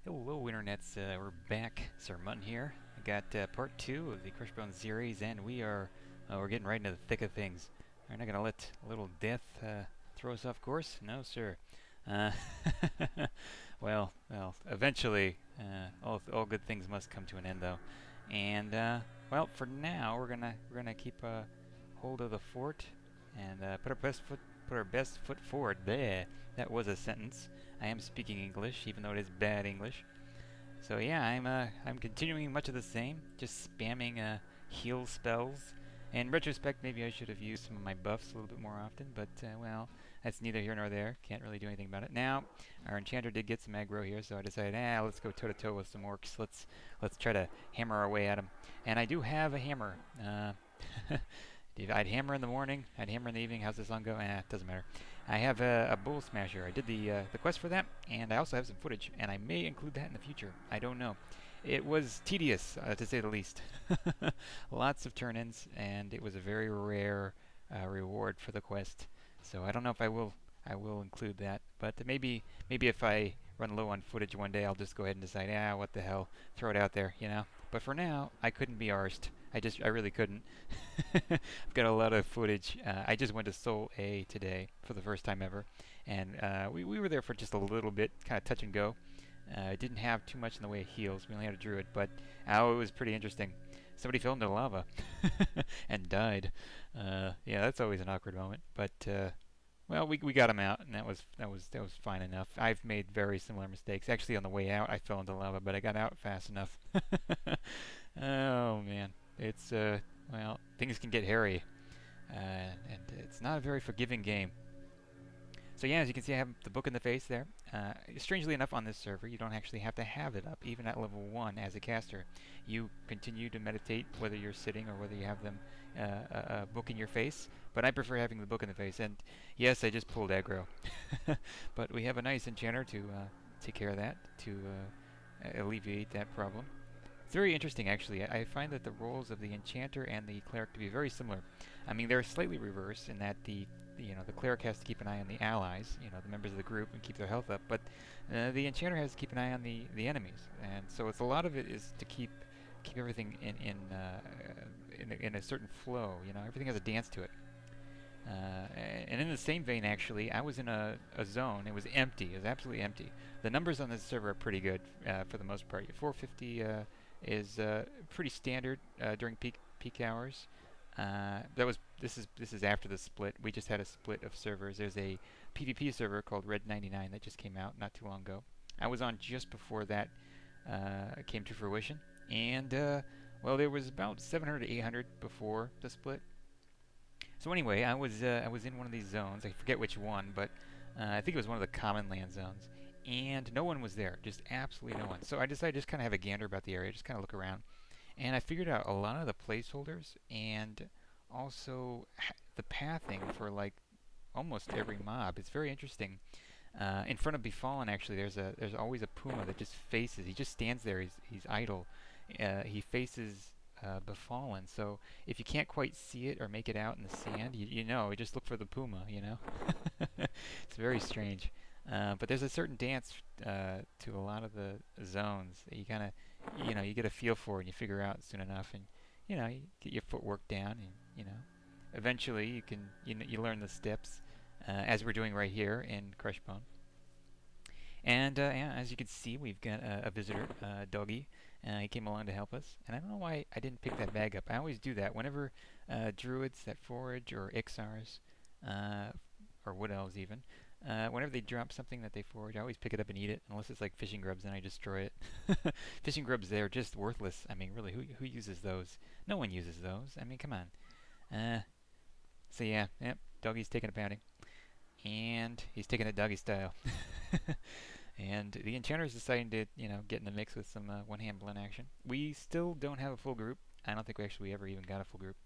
Hello, internets. We're back. Sir Mutton here. I got part two of the Crushbone series, and we're getting right into the thick of things. We're not gonna let a little death throw us off course. No, sir. Uh, well. Eventually, all good things must come to an end, though. And well, for now, we're gonna keep hold of the fort and put our best foot forward. There, that was a sentence. I am speaking English, even though it is bad English. So yeah, I'm continuing much of the same, just spamming heal spells. In retrospect, maybe I should have used some of my buffs a little bit more often, but well, that's neither here nor there. Can't really do anything about it. Now, our enchanter did get some aggro here, so I decided, let's go toe to toe with some orcs. Let's try to hammer our way at them. And I do have a hammer. I'd hammer in the morning, I'd hammer in the evening. How's this song go? It doesn't matter. I have a bull smasher. I did the quest for that, and I also have some footage, and I may include that in the future. I don't know. It was tedious, to say the least. Lots of turn-ins, and it was a very rare reward for the quest. So I don't know if I will include that, but maybe if I run low on footage one day, I'll just go ahead and decide, what the hell, throw it out there, you know. But for now, I couldn't be arsed. I really couldn't. I've got a lot of footage. I just went to Sol A today for the first time ever, and we were there for just a little bit, kind of touch and go. Didn't have too much in the way of heals. We only had a druid, but it was pretty interesting. Somebody fell into lava and died. Yeah, that's always an awkward moment. But well, we got him out, and that was fine enough. I've made very similar mistakes. Actually, on the way out, I fell into lava, but I got out fast enough. Oh man. It's well, things can get hairy, and it's not a very forgiving game. So yeah, as you can see, I have the book in the face there. Strangely enough, on this server, you don't actually have to have it up, even at level 1 as a caster. You continue to meditate whether you're sitting or whether you have them a book in your face, but I prefer having the book in the face. And yes, I just pulled aggro. But we have a nice enchanter to take care of that, to alleviate that problem. It's very interesting, actually. I find that the roles of the enchanter and the cleric to be very similar. I mean, they're slightly reversed in that the cleric has to keep an eye on the allies, the members of the group, and keep their health up. But the enchanter has to keep an eye on the enemies, and so it's a lot of it is to keep everything in a certain flow. Everything has a dance to it. And in the same vein, actually, I was in a zone. It was empty. It was absolutely empty. The numbers on this server are pretty good for the most part. 450 is pretty standard during peak hours. This is after the split. We just had a split of servers. There's a PvP server called Red 99 that just came out not too long ago. I was on just before that came to fruition, and well, there was about 700 to 800 before the split. So anyway, I was in one of these zones. I forget which one, but I think it was one of the common land zones, and no one was there, just absolutely no one. So I decided to just kind of have a gander about the area, just kind of look around, and I figured out a lot of the placeholders and also the pathing for like almost every mob. It's very interesting. In front of Befallen, actually, there's always a puma that just faces. He just stands there. He's idle. He faces Befallen. So if you can't quite see it or make it out in the sand, you just look for the puma. It's very strange. But there's a certain dance to a lot of the zones that you kind of, you get a feel for and you figure out soon enough, and you get your footwork down, and eventually you can you learn the steps, as we're doing right here in Crushbone. And yeah, as you can see, we've got a visitor, Doggy. He came along to help us, and I don't know why I didn't pick that bag up. I always do that whenever druids that forage, or Ixars, or wood elves even, whenever they drop something that they forage, I always pick it up and eat it, unless it's like fishing grubs, then I destroy it. Fishing grubs, they're just worthless. I mean, really, who uses those? No one uses those. I mean, come on. So yeah, yep, Doggy's taking a pounding. And he's taking it doggy style. And the enchanter is deciding to, get in the mix with some one-hand blend action. We still don't have a full group. I don't think we actually ever even got a full group.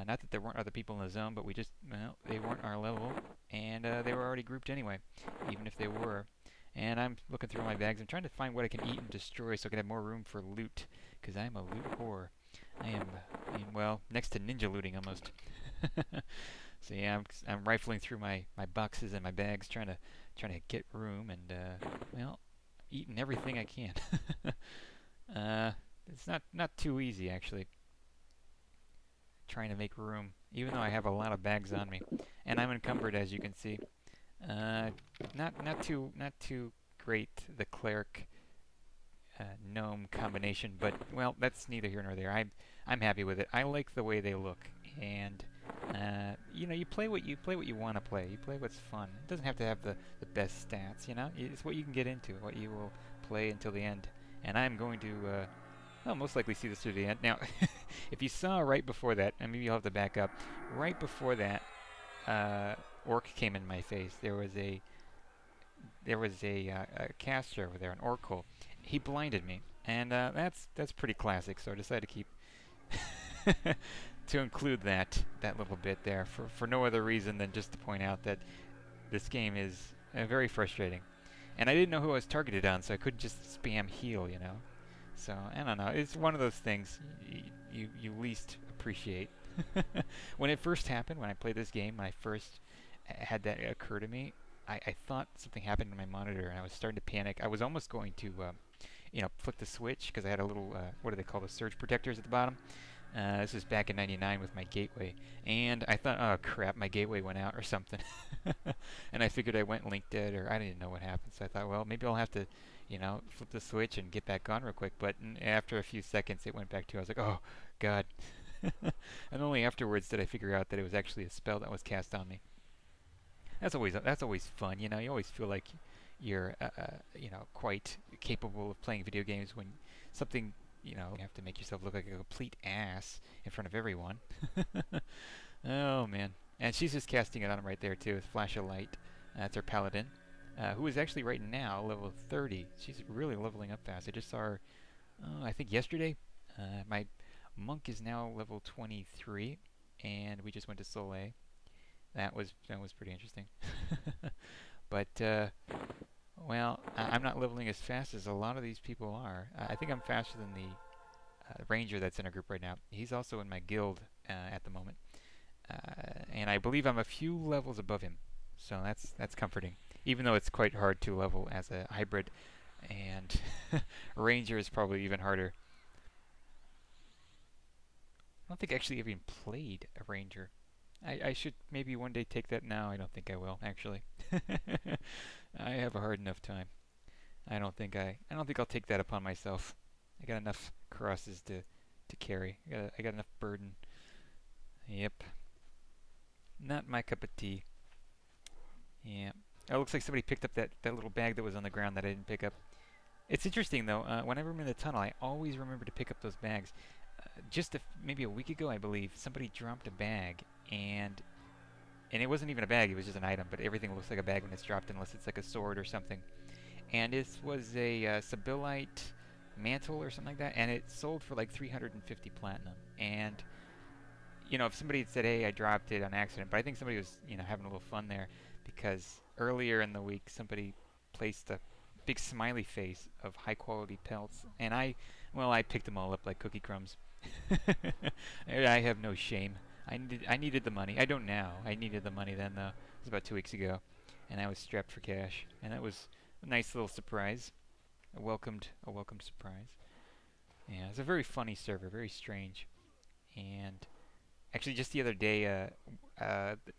Not that there weren't other people in the zone, but we just, well, they weren't our level, and they were already grouped anyway, even if they were. And I'm looking through my bags. I'm trying to find what I can eat and destroy so I can have more room for loot, because I'm a loot whore. I mean, well, next to ninja looting almost. So yeah, I'm rifling through my boxes and my bags, trying to get room, and well, eating everything I can. It's not too easy actually. Trying to make room, even though I have a lot of bags on me, and I'm encumbered as you can see. Uh, not too great, the cleric gnome combination, but well, that's neither here nor there. I'm happy with it. I like the way they look, and you know, you play what you want to play. You play what's fun. It doesn't have to have the best stats. You know, it's what you can get into, what you will play until the end. And I'm going to well, most likely see this through the end. Now, if you saw right before that, and maybe you'll have to back up. Right before that, orc came in my face. There was a caster over there, an oracle. He blinded me, and that's pretty classic. So I decided to keep to include that little bit there for no other reason than just to point out that this game is very frustrating. And I didn't know who I was targeted on, so I couldn't just spam heal, you know. So I don't know. It's one of those things you least appreciate. When it first happened, when I played this game, when I first had that occur to me, I thought something happened to my monitor, and I was starting to panic. I was almost going to, you know, flick the switch because I had a little, what do they call, the surge protectors at the bottom. This was back in '99 with my gateway, and I thought, oh crap, my gateway went out or something. And I figured I went and linked it, or I didn't know what happened. So I thought, well, maybe I'll have to, you know, flip the switch and get back on real quick. But after a few seconds, it went back to. I was like, oh god. And only afterwards did I figure out that it was actually a spell that was cast on me. That's always fun, you know. You always feel like you're, you know, quite capable of playing video games when something, you know, you have to make yourself look like a complete ass in front of everyone. Oh man, and she's just casting it on him right there too with flash of light. That's her paladin, who is actually right now level 30. She's really leveling up fast. I just saw her, I think yesterday. My monk is now level 23, and we just went to Soleil. That was pretty interesting. But well, I'm not leveling as fast as a lot of these people are. I think I'm faster than the ranger that's in our group right now. He's also in my guild at the moment, and I believe I'm a few levels above him. So that's comforting, even though it's quite hard to level as a hybrid, and ranger is probably even harder. I don't think I actually even played a ranger. I should maybe one day take that now. I don't think I will, actually. I have a hard enough time. I don't think I'll take that upon myself. I got enough crosses to carry. I got enough burden. Yep. Not my cup of tea. Yeah. It looks like somebody picked up that little bag that was on the ground that I didn't pick up. It's interesting though. Whenever I'm in the tunnel, I always remember to pick up those bags. Just maybe a week ago, I believe, somebody dropped a bag, and it wasn't even a bag, it was just an item, but everything looks like a bag when it's dropped unless it's like a sword or something. And this was a Sibylite mantle or something like that, and it sold for like 350 platinum. And, you know, if somebody had said, hey, I dropped it on accident, but I think somebody was, you know, having a little fun there, because earlier in the week somebody placed a big smiley face of high quality pelts, and I picked them all up like cookie crumbs. I have no shame. I needed the money. I don't now. I needed the money then, though. It was about 2 weeks ago, and I was strapped for cash, and that was a nice little surprise, a welcomed surprise. Yeah, it's a very funny server, very strange. And actually, just the other day, a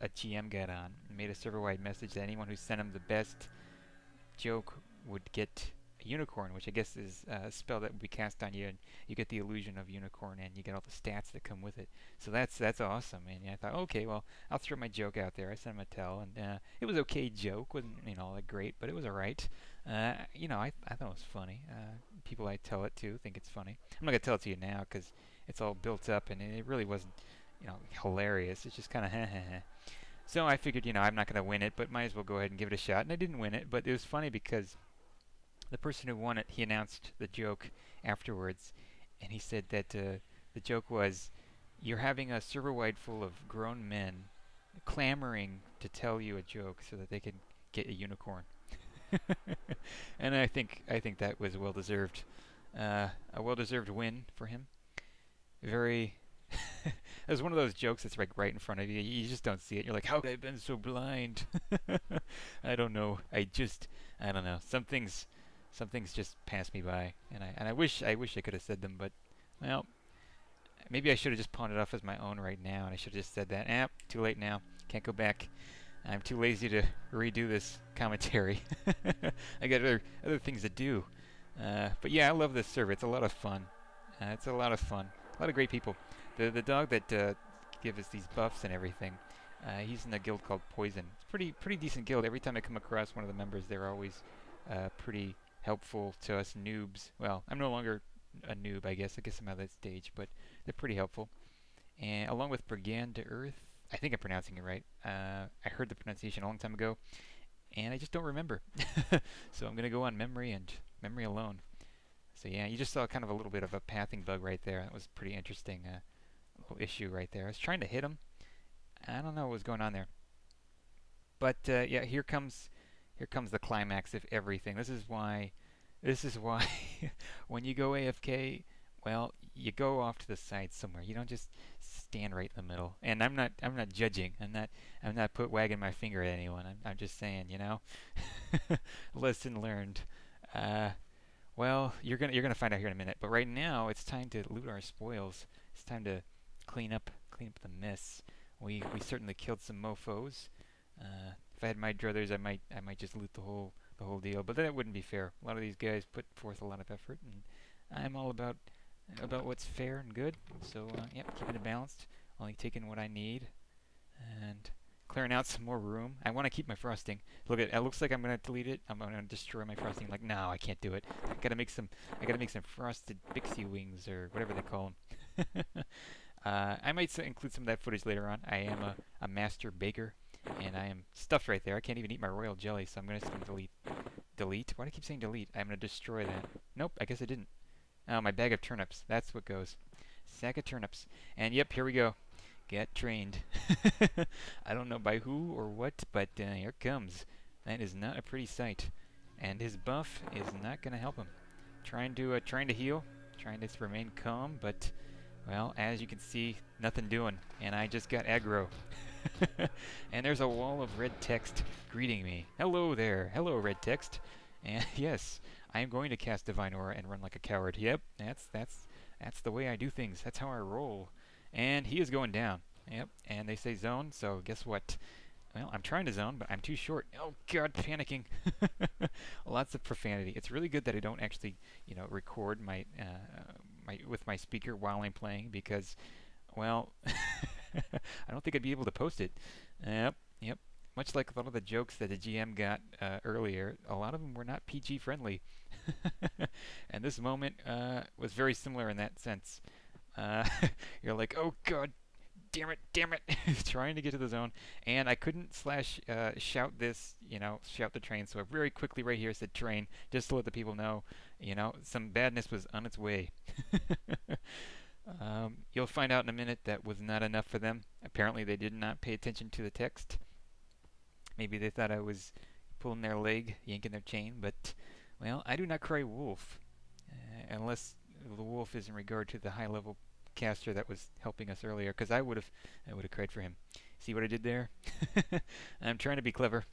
GM got on and made a server-wide message that anyone who sent him the best joke would get a unicorn, which I guess is a spell that would be cast on you, and you get the illusion of unicorn, and you get all the stats that come with it. So that's awesome. And I thought, okay, well, I'll throw my joke out there. I sent him a tell, and it was okay joke, wasn't, you know, like great, but it was alright. You know, I thought it was funny. People I tell it to think it's funny. I'm not gonna tell it to you now because it's all built up, and it really wasn't, you know, hilarious. It's just kind of So I figured, you know, I'm not gonna win it, but might as well go ahead and give it a shot. And I didn't win it, but it was funny because the person who won it, he announced the joke afterwards, and he said that the joke was, you're having a server-wide full of grown men clamoring to tell you a joke so that they can get a unicorn. And I think that was well-deserved, a well-deserved win for him. Very. It was one of those jokes that's like right in front of you. You just don't see it. You're like, how could I have been so blind? I don't know. I don't know. Some things some things just pass me by, and I wish I could have said them, but well, maybe I should have just pawned it off as my own right now, and I should have just said that. Too late now. Can't go back. I'm too lazy to redo this commentary. I got other things to do. But yeah, I love this server. It's a lot of fun. It's a lot of fun. A lot of great people. The dog that gives us these buffs and everything, he's in a guild called Poison. It's pretty decent guild. Every time I come across one of the members, they're always pretty helpful to us noobs. Well, I'm no longer a noob, I guess. I guess I'm out of that stage, but they're pretty helpful. And along with Brigand to Earth, I think I'm pronouncing it right. I heard the pronunciation a long time ago, and I just don't remember. So I'm going to go on memory and memory alone. So yeah, you just saw kind of a little bit of a pathing bug right there. That was pretty interesting little issue right there. I was trying to hit him. I don't know what was going on there. But yeah, here comes the climax of everything. This is why when you go AFK, well, you go off to the side somewhere. You don't just stand right in the middle. And I'm not judging. I'm not wagging my finger at anyone. I'm just saying, you know. Lesson learned. Well, you're gonna find out here in a minute. But right now, it's time to loot our spoils. It's time to clean up the mess. We certainly killed some mofo's. If I had my druthers, I might just loot the whole deal. But then it wouldn't be fair. A lot of these guys put forth a lot of effort, and I'm all about what's fair and good. So yep, keeping it balanced. Only taking what I need, and clearing out some more room. I want to keep my frosting. Look at it. It looks like I'm gonna delete it. I'm gonna destroy my frosting. I'm like, no, I can't do it. I gotta make some frosted pixie wings or whatever they call them. I might include some of that footage later on. I am a master baker, and I am stuffed right there. I can't even eat my royal jelly, so I'm just gonna delete. Why do I keep saying delete? I'm gonna destroy that. Nope, I guess I didn't. Oh, my bag of turnips. That's what goes. Sack of turnips. And yep, here we go. Get trained. I don't know by who or what, but here it comes. That is not a pretty sight. And his buff is not going to help him. Trying to heal, trying to remain calm, but well, as you can see, nothing doing. And I just got aggro. And there's a wall of red text greeting me. Hello there. Hello, red text. And yes, I am going to cast Divine Aura and run like a coward. Yep, that's the way I do things. That's how I roll. And he is going down. Yep, and they say zone, so guess what? Well, I'm trying to zone, but I'm too short. Oh god, panicking. Lots of profanity. It's really good that I don't actually, record my with my speaker while I'm playing, because, well, I don't think I'd be able to post it. Yep. Much like a lot of the jokes that the GM got earlier, a lot of them were not PG friendly. And this moment was very similar in that sense. You're like, oh god, damn it, trying to get to the zone, and I couldn't shout this, shout the train, so I very quickly right here said train, just to let the people know, some badness was on its way. You'll find out in a minute that was not enough for them. Apparently they did not pay attention to the text. Maybe they thought I was pulling their leg, yanking their chain, but, well, I do not cry wolf, unless the wolf is in regard to the high-level caster that was helping us earlier, because I would have cried for him. See what I did there? I'm trying to be clever.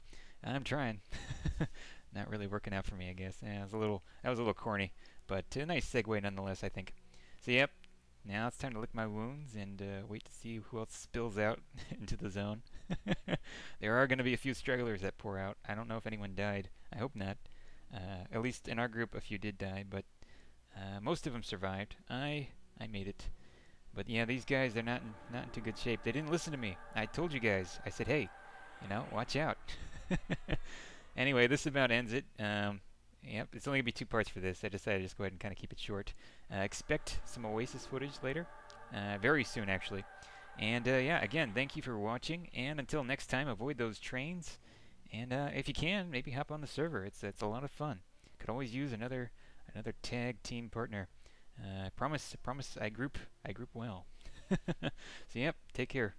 I'm trying. Not really working out for me, I guess. Yeah, that was a little corny, but a nice segue nonetheless, I think. So yep, now it's time to lick my wounds and wait to see who else spills out into the zone. There are going to be a few stragglers that pour out. I don't know if anyone died. I hope not. At least in our group, a few did die, but most of them survived. I made it. But yeah, these guys, they're not in too good shape. They didn't listen to me. I told you guys. I said, hey, watch out. Anyway, this about ends it. Yep, it's only going to be 2 parts for this. I decided to just go ahead and kind of keep it short. Expect some Oasis footage later. Very soon, actually. And yeah, again, thank you for watching. And until next time, avoid those trains. And if you can, maybe hop on the server. It's a lot of fun. Could always use another tag team partner. Promise I group well. So yep, take care.